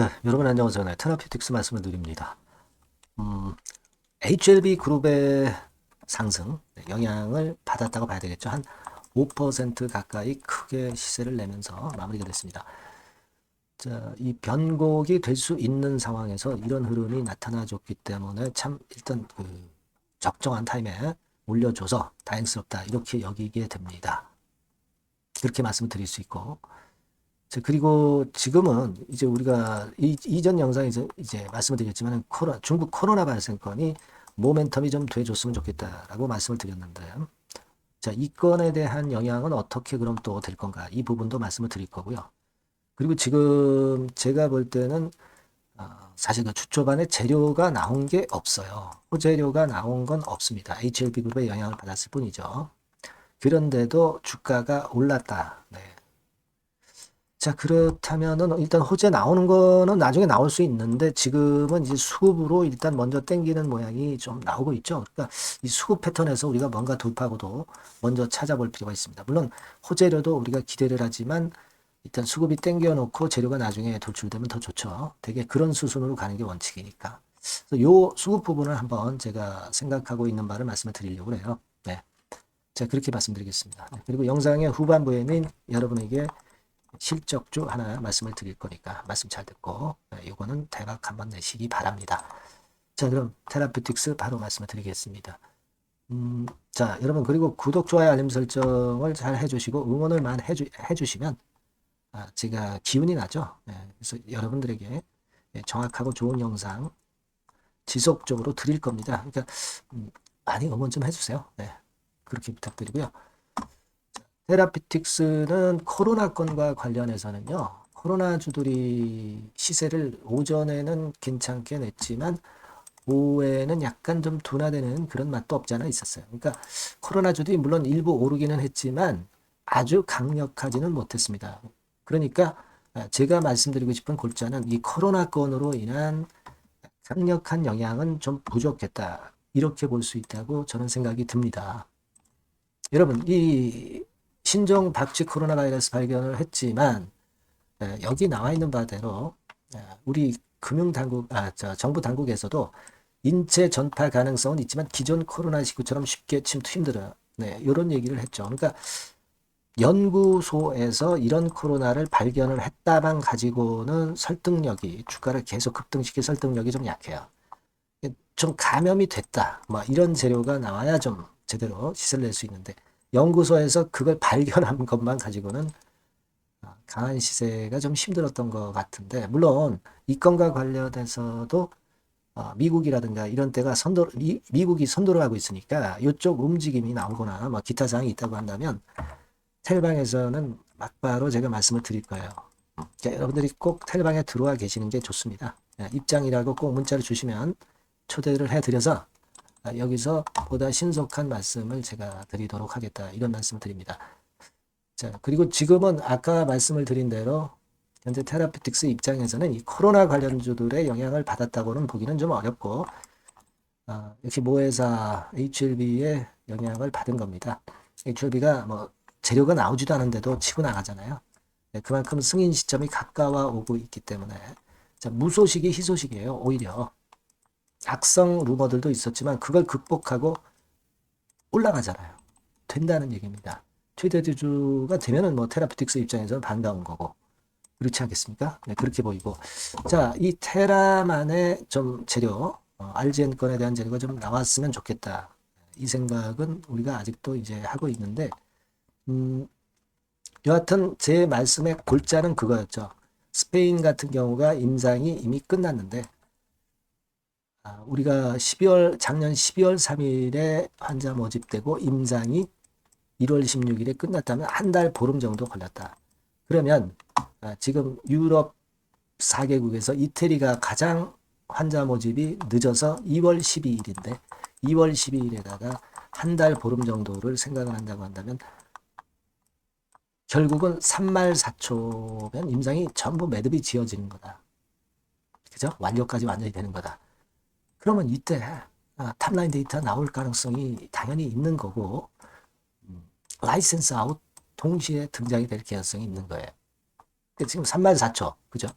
네, 여러분 안녕하세요. 네, 테라피틱스 말씀을 드립니다. HLB 그룹의 상승, 네, 영향을 받았다고 봐야 되겠죠. 한 5% 가까이 크게 시세를 내면서 마무리가 됐습니다. 자, 이 변곡이 될 수 있는 상황에서 이런 흐름이 나타나줬기 때문에 참 일단 적정한 타임에 올려줘서 다행스럽다 이렇게 여기게 됩니다. 그렇게 말씀을 드릴 수 있고, 자, 그리고 지금은 이제 우리가 이전 영상에서 이제 말씀을 드렸지만 중국 코로나 발생건이 모멘텀이 좀 돼줬으면 좋겠다라고 말씀을 드렸는데, 자, 이 건에 대한 영향은 어떻게 그럼 또 될 건가? 이 부분도 말씀을 드릴 거고요. 그리고 지금 제가 볼 때는 사실 그 주초반에 재료가 나온 게 없어요. 호재료가 나온 건 없습니다. HLB 그룹의 영향을 받았을 뿐이죠. 그런데도 주가가 올랐다. 네. 자, 그렇다면은 일단 호재 나오는 거는 나중에 나올 수 있는데 지금은 이제 수급으로 일단 먼저 땡기는 모양이 좀 나오고 있죠. 그러니까 이 수급 패턴에서 우리가 뭔가 돌파구도 먼저 찾아볼 필요가 있습니다. 물론 호재료도 우리가 기대를 하지만 일단 수급이 땡겨 놓고 재료가 나중에 돌출되면 더 좋죠. 되게 그런 수순으로 가는 게 원칙이니까. 그래서 요 수급 부분을 한번 제가 생각하고 있는 바를 말씀을 드리려고 해요. 네. 자, 그렇게 말씀드리겠습니다. 네. 그리고 영상의 후반부에는 여러분에게 실적주 하나 말씀을 드릴 거니까 말씀 잘 듣고 요거는 대박 한번 내시기 바랍니다. 자, 그럼 테라피틱스 바로 말씀을 드리겠습니다. 자, 여러분 그리고 구독, 좋아요, 알림 설정을 잘 해주시고 응원을만 해주시면 제가 기운이 나죠. 그래서 여러분들에게 정확하고 좋은 영상 지속적으로 드릴 겁니다. 그러니까 많이 응원 좀 해주세요. 네, 그렇게 부탁드리고요. 테라피틱스는 코로나 건과 관련해서는요. 코로나 주들이 시세를 오전에는 괜찮게 냈지만 오후에는 약간 좀 둔화되는 그런 맛도 없지 않아 있었어요. 그러니까 코로나 주들이 물론 일부 오르기는 했지만 아주 강력하지는 못했습니다. 그러니까 제가 말씀드리고 싶은 골자는 이 코로나 건으로 인한 강력한 영향은 좀 부족했다. 이렇게 볼 수 있다고 저는 생각이 듭니다. 여러분, 이 신종 박쥐 코로나 바이러스 발견을 했지만 여기 나와 있는 바대로 우리 금융당국, 정부 당국에서도 인체 전파 가능성은 있지만 기존 코로나19처럼 쉽게 침투 힘들어요. 네, 이런 얘기를 했죠. 그러니까 연구소에서 이런 코로나를 발견을 했다만 가지고는 설득력이 주가를 계속 급등시킬 설득력이 좀 약해요. 좀 감염이 됐다. 뭐 이런 재료가 나와야 좀 제대로 시세를 낼 수 있는데 연구소에서 그걸 발견한 것만 가지고는 강한 시세가 좀 힘들었던 것 같은데 물론 이 건과 관련해서도 미국이라든가 이런 데가 미국이 선도를 하고 있으니까 이쪽 움직임이 나오거나 뭐 기타 사항이 있다고 한다면 텔방에서는 막바로 제가 말씀을 드릴 거예요. 그러니까 여러분들이 꼭 텔방에 들어와 계시는 게 좋습니다. 입장이라고 꼭 문자를 주시면 초대를 해드려서 여기서 보다 신속한 말씀을 제가 드리도록 하겠다. 이런 말씀을 드립니다. 자, 그리고 지금은 아까 말씀을 드린 대로 현재 테라피틱스 입장에서는 이 코로나 관련주들의 영향을 받았다고는 보기는 좀 어렵고 역시 모회사 HLB의 영향을 받은 겁니다. HLB가 뭐 재료가 나오지도 않은데도 치고 나가잖아요. 네, 그만큼 승인 시점이 가까워 오고 있기 때문에 자, 무소식이 희소식이에요. 오히려 악성 루머들도 있었지만 그걸 극복하고 올라가잖아요. 된다는 얘기입니다. 최대 주주가 되면은 뭐 테라피틱스 입장에서는 반가운 거고 그렇지 않겠습니까? 네, 그렇게 보이고 자, 이 테라만의 좀 재료 RGN 건에 대한 재료가 좀 나왔으면 좋겠다. 이 생각은 우리가 아직도 이제 하고 있는데 여하튼 제 말씀의 골자는 그거였죠. 스페인 같은 경우가 임상이 이미 끝났는데 우리가 작년 12월 3일에 환자 모집되고 임상이 1월 16일에 끝났다면 한 달 보름 정도 걸렸다. 그러면 지금 유럽 4개국에서 이태리가 가장 환자 모집이 늦어서 2월 12일인데 2월 12일에다가 한 달 보름 정도를 생각을 한다고 한다면 결국은 3말 4초면 임상이 전부 매듭이 지어지는 거다. 그죠? 완료까지 완전히 되는 거다. 그러면 이때 탑라인 데이터 나올 가능성이 당연히 있는 거고 라이센스 아웃 동시에 등장이 될 가능성이 있는 거예요. 지금 3만 4초 그죠?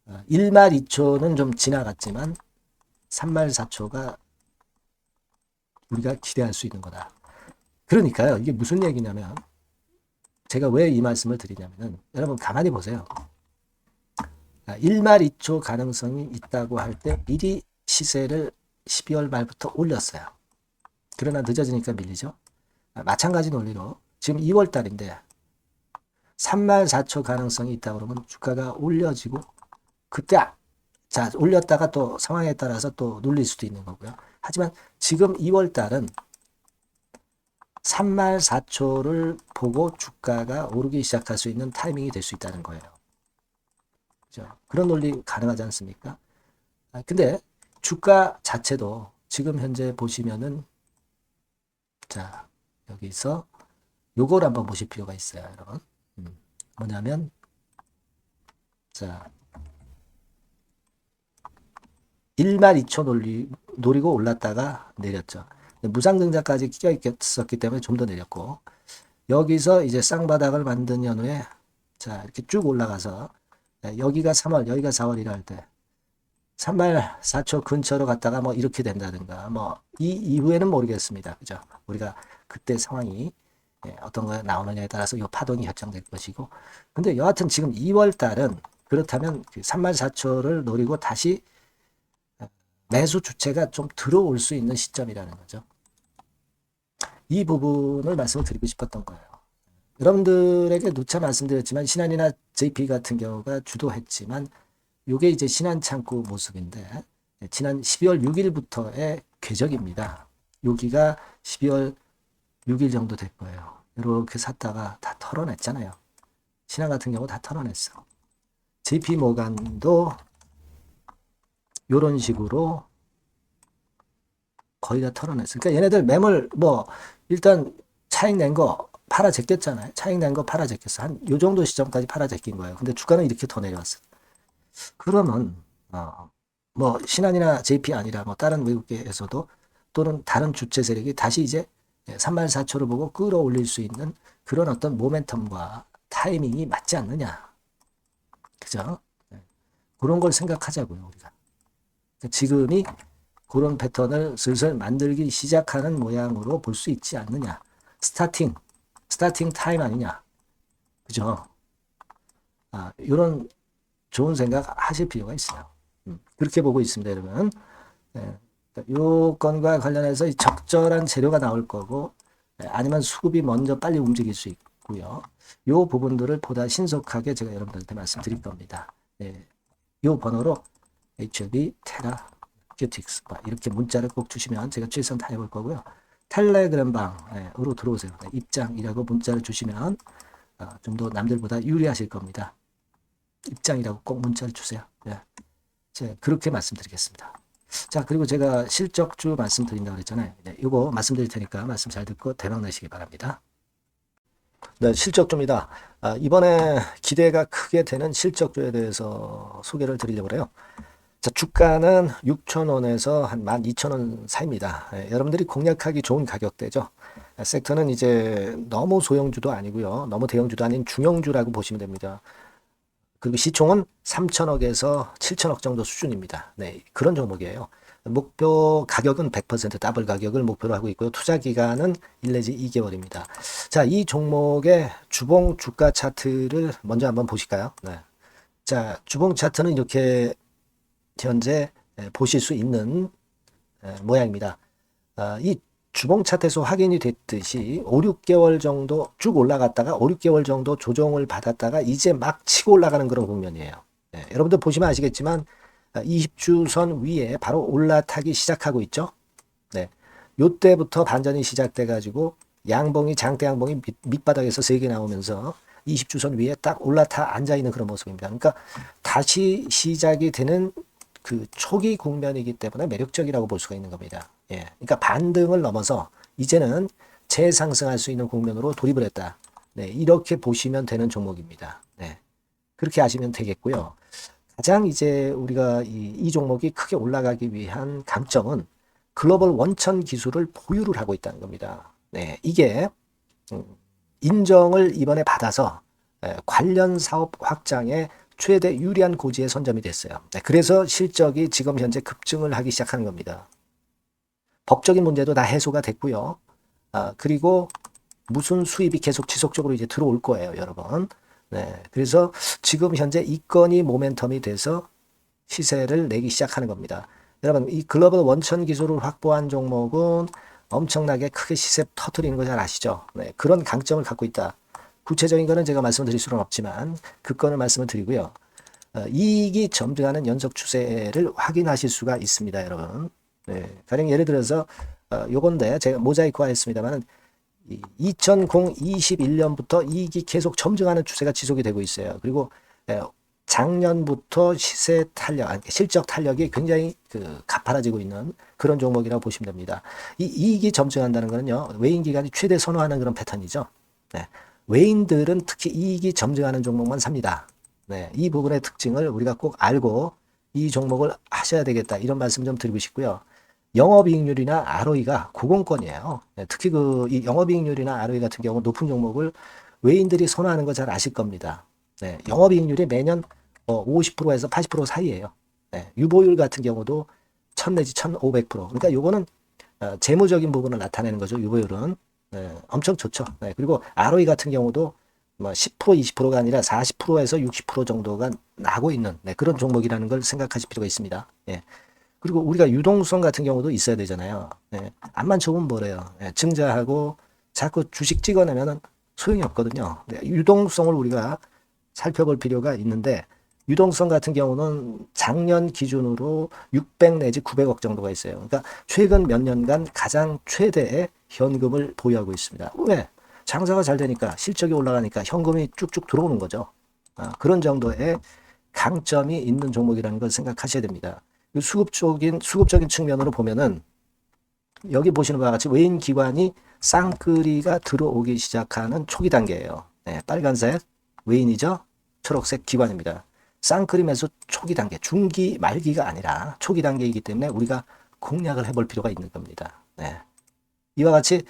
1말 2초는 좀 지나갔지만 3말 4초가 우리가 기대할 수 있는 거다. 그러니까요. 이게 무슨 얘기냐면 제가 왜 이 말씀을 드리냐면은 여러분 가만히 보세요. 1말 2초 가능성이 있다고 할 때 미리 시세를 12월 말부터 올렸어요. 그러나 늦어지니까 밀리죠. 마찬가지 논리로 지금 2월 달인데 3말 4초 가능성이 있다고 그러면 주가가 올려지고 그때 자 올렸다가 또 상황에 따라서 또 눌릴 수도 있는 거고요. 하지만 지금 2월 달은 3말 4초를 보고 주가가 오르기 시작할 수 있는 타이밍이 될 수 있다는 거예요. 그죠? 그런 논리 가능하지 않습니까? 근데 주가 자체도 지금 현재 보시면은 자 여기서 요걸 한번 보실 필요가 있어요, 여러분. 뭐냐면 자 1말 2초 노리고 올랐다가 내렸죠. 무상증자까지 끼어 있었기 때문에 좀 더 내렸고 여기서 이제 쌍바닥을 만든 연후에 자 이렇게 쭉 올라가서 여기가 3월 여기가 4월이라 할 때 3말 4초 근처로 갔다가 뭐 이렇게 된다든가 뭐 이 이후에는 모르겠습니다. 그죠? 우리가 그때 상황이 어떤 거 나오느냐에 따라서 이 파동이 결정될 것이고 근데 여하튼 지금 2월 달은 그렇다면 그 3말 4초를 노리고 다시 매수 주체가 좀 들어올 수 있는 시점이라는 거죠. 이 부분을 말씀을 드리고 싶었던 거예요. 여러분들에게 누차 말씀드렸지만 신한이나 JP 같은 경우가 주도했지만 이게 이제 신한창구 모습인데 지난 12월 6일부터의 궤적입니다. 여기가 12월 6일 정도 될 거예요. 이렇게 샀다가 다 털어냈잖아요. 신한 같은 경우 다 털어냈어. JP 모간도 이런 식으로 거의 다 털어냈어. 그러니까 얘네들 매물 뭐 일단 차익 낸 거 팔아 제꼈잖아요. 차익 낸 거 팔아 제꼈어. 한 요 정도 시점까지 팔아 제낀 거예요. 근데 주가는 이렇게 더 내려왔어. 그러면 뭐 신한이나 JP 아니라 뭐 다른 외국계에서도 또는 다른 주체 세력이 다시 이제 3만 4초를 보고 끌어올릴 수 있는 그런 어떤 모멘텀과 타이밍이 맞지 않느냐. 그죠? 그런 걸 생각하자고요, 우리가. 지금이 그런 패턴을 슬슬 만들기 시작하는 모양으로 볼 수 있지 않느냐. 스타팅 타임 아니냐. 그죠? 이런 좋은 생각 하실 필요가 있어요. 그렇게 보고 있습니다, 여러분. 네. 요 건과 관련해서 적절한 재료가 나올 거고, 아니면 수급이 먼저 빨리 움직일 수 있고요. 요 부분들을 보다 신속하게 제가 여러분들한테 말씀드릴 겁니다. 네. 요 번호로 HLB, 테라, 큐틱스 이렇게 문자를 꼭 주시면 제가 최선 다해볼 거고요. 텔레그램 방으로 들어오세요. 네, 입장이라고 문자를 주시면 좀 더 남들보다 유리하실 겁니다. 입장이라고 꼭 문자를 주세요. 네. 제가 그렇게 말씀드리겠습니다. 자, 그리고 제가 실적주 말씀드린다고 그랬잖아요. 네, 이거 말씀드릴 테니까 말씀 잘 듣고 대박 나시기 바랍니다. 네, 실적주입니다. 이번에 기대가 크게 되는 실적주에 대해서 소개를 드리려고 해요. 자, 주가는 6,000원에서 한 12,000원 사이입니다. 여러분들이 공략하기 좋은 가격대죠. 섹터는 이제 너무 소형주도 아니고요. 너무 대형주도 아닌 중형주라고 보시면 됩니다. 그리고 시총은 3천억에서 7천억 정도 수준입니다. 네, 그런 종목이에요. 목표 가격은 100% 더블 가격을 목표로 하고 있고요. 투자 기간은 1 내지 2개월입니다. 자, 이 종목의 주봉 주가 차트를 먼저 한번 보실까요? 네. 자, 주봉 차트는 이렇게 현재 보실 수 있는 모양입니다. 이 주봉 차트에서 확인이 됐듯이 5, 6개월 정도 쭉 올라갔다가 5, 6개월 정도 조정을 받았다가 이제 막 치고 올라가는 그런 국면이에요. 네, 여러분들 보시면 아시겠지만 20주선 위에 바로 올라타기 시작하고 있죠. 네, 요때부터 반전이 시작돼 가지고 양봉이 장대 양봉이 밑바닥에서 3개 나오면서 20주선 위에 딱 올라타 앉아 있는 그런 모습입니다. 그러니까 다시 시작이 되는 그 초기 국면이기 때문에 매력적이라고 볼 수가 있는 겁니다. 예, 그러니까 반등을 넘어서 이제는 재상승할 수 있는 국면으로 돌입을 했다. 네, 이렇게 보시면 되는 종목입니다. 네, 그렇게 아시면 되겠고요. 가장 이제 우리가 이 종목이 크게 올라가기 위한 강점은 글로벌 원천 기술을 보유를 하고 있다는 겁니다. 네, 이게 인정을 이번에 받아서 관련 사업 확장에 최대 유리한 고지에 선점이 됐어요. 네, 그래서 실적이 지금 현재 급증을 하기 시작하는 겁니다. 법적인 문제도 다 해소가 됐고요. 그리고 무슨 수입이 계속 지속적으로 이제 들어올 거예요, 여러분. 네, 그래서 지금 현재 이 건이 모멘텀이 돼서 시세를 내기 시작하는 겁니다. 여러분, 이 글로벌 원천 기술을 확보한 종목은 엄청나게 크게 시세 터트리는 거 잘 아시죠? 네, 그런 강점을 갖고 있다. 구체적인 거는 제가 말씀을 드릴 수는 없지만 그 건을 말씀을 드리고요. 이익이 점등하는 연속 추세를 확인하실 수가 있습니다, 여러분. 네, 가령 예를 들어서 요건데 제가 모자이크화 했습니다만 2021년부터 이익이 계속 점증하는 추세가 지속이 되고 있어요. 그리고 작년부터 시세 탄력, 실적 탄력이 굉장히 가파라지고 있는 그런 종목이라고 보시면 됩니다. 이 이익이 점증한다는 거는요, 외인 기관이 최대 선호하는 그런 패턴이죠. 네, 외인들은 특히 이익이 점증하는 종목만 삽니다. 네, 이 부분의 특징을 우리가 꼭 알고 이 종목을 하셔야 되겠다, 이런 말씀 좀 드리고 싶고요. 영업이익률이나 ROE가 고공권이에요. 네, 특히 이 영업이익률이나 ROE 같은 경우 높은 종목을 외인들이 선호하는 거 잘 아실 겁니다. 네, 영업이익률이 매년 50%에서 80% 사이에요. 네, 유보율 같은 경우도 1000 내지 1500%. 그러니까 요거는 재무적인 부분을 나타내는 거죠. 유보율은. 네, 엄청 좋죠. 네, 그리고 ROE 같은 경우도 뭐 10% 20%가 아니라 40%에서 60% 정도가 나고 있는 그런 종목이라는 걸 생각하실 필요가 있습니다. 예. 그리고 우리가 유동성 같은 경우도 있어야 되잖아요. 예. 앞만 좋으면 뭐래요. 예. 증자하고 자꾸 주식 찍어내면은 소용이 없거든요. 네. 유동성을 우리가 살펴볼 필요가 있는데, 유동성 같은 경우는 작년 기준으로 600 내지 900억 정도가 있어요. 그러니까 최근 몇 년간 가장 최대의 현금을 보유하고 있습니다. 왜? 장사가 잘 되니까, 실적이 올라가니까 현금이 쭉쭉 들어오는 거죠. 그런 정도의 강점이 있는 종목이라는 걸 생각하셔야 됩니다. 수급적인 측면으로 보면은 여기 보시는 바와 같이 외인 기관이 쌍끌이가 들어오기 시작하는 초기 단계예요. 네, 빨간색 외인이죠. 초록색 기관입니다. 쌍끌이 매수 초기 단계, 중기 말기가 아니라 초기 단계이기 때문에 우리가 공략을 해볼 필요가 있는 겁니다. 네. 이와 같이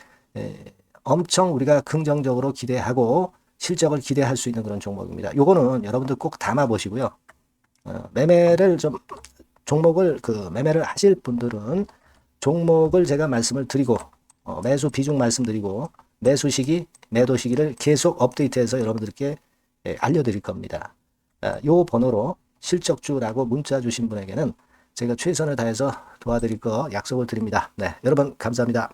엄청 우리가 긍정적으로 기대하고 실적을 기대할 수 있는 그런 종목입니다. 요거는 여러분들 꼭 담아 보시고요. 매매를 좀 종목을 매매를 하실 분들은 종목을 제가 말씀을 드리고 매수 비중 말씀드리고 매수 시기, 매도 시기를 계속 업데이트해서 여러분들께 알려드릴 겁니다. 요 번호로 실적주라고 문자 주신 분에게는 제가 최선을 다해서 도와드릴 거 약속을 드립니다. 네, 여러분 감사합니다.